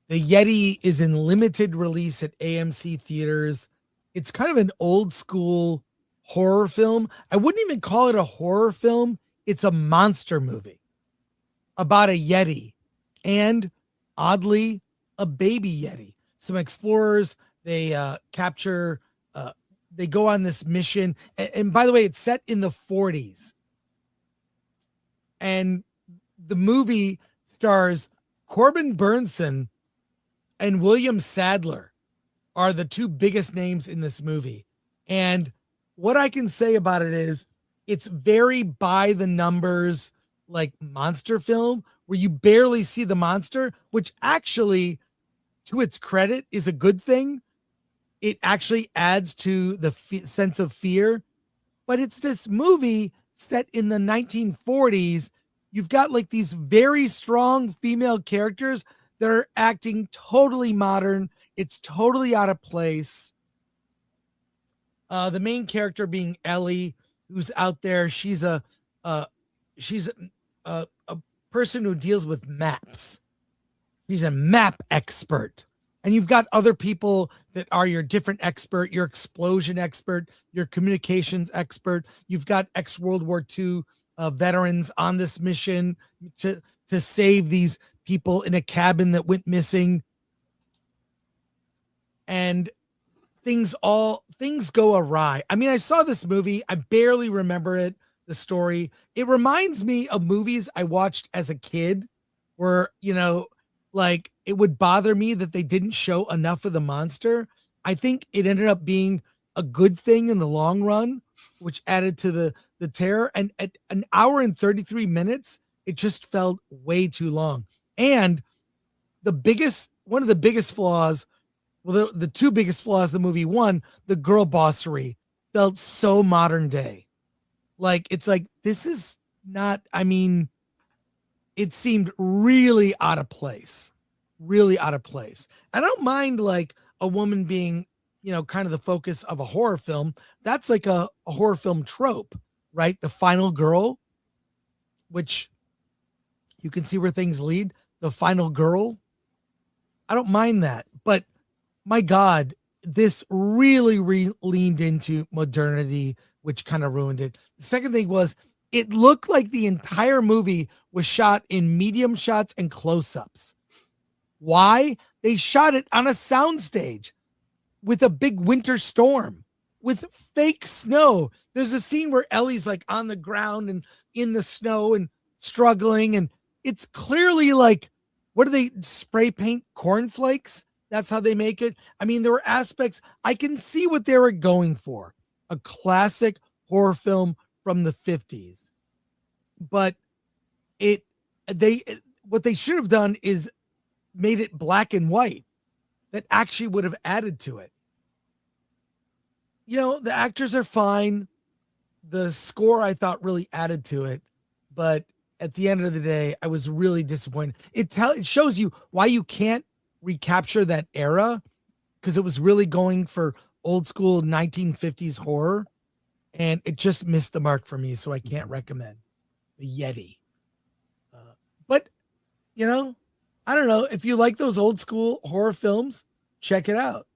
The Yeti is in limited release at AMC theaters. It's kind of an old school horror film. I wouldn't even call it a horror film. It's a monster movie about a Yeti and, oddly, a baby Yeti. Some explorers, they capture, uh, they go on this mission. And by the way, it's set in the 40s. And the movie stars Corbin Burnson and William Sadler are the two biggest names in this movie. And what I can say about it is it's very by the numbers, like monster film, where you barely see the monster, which actually, to its credit, is a good thing. It actually adds to the sense of fear. But it's this movie set in the 1940s. You've got like these very strong female characters that are acting totally modern. It's totally out of place. The main character being Ellie, who's out there. Uh, she's a person who deals with maps. She's a map expert. And you've got other people that are your different expert, your explosion expert, your communications expert. You've got ex-World War II veterans on this mission to save these people in a cabin that went missing. And things go awry. I mean, I saw this movie. I barely remember it, the story. It reminds me of movies I watched as a kid where, like it would bother me that they didn't show enough of the monster. I think it ended up being a good thing in the long run, which added to the terror. And at an hour and 33 minutes, it just felt way too long. And one of the biggest flaws, well, the two biggest flaws of the movie, one, the girl bossery felt so modern day. Like, it's like, this is not, I mean, it seemed really out of place. Really out of place. I don't mind like a woman being, kind of the focus of a horror film. That's like a horror film trope, right? The final girl, which you can see where things lead. The final girl. I don't mind that. But my God, this really leaned into modernity, which kind of ruined it. The second thing was it looked like the entire movie was shot in medium shots and close-ups. Why? They shot it on a soundstage with a big winter storm with fake snow. There's a scene where Ellie's like on the ground and in the snow and struggling, and it's clearly like, what do they spray paint cornflakes? That's how they make it. I mean, there were aspects I can see what they were going for. A classic horror film from the 50s. But what they should have done is made it black and white. That actually would have added to it. The actors are fine. The score I thought really added to it, but at the end of the day, I was really disappointed. It shows you why you can't recapture that era, because it was really going for old school 1950s horror, and it just missed the mark for me. So I can't recommend the Yeti. But I don't know if you like those old school horror films, check it out.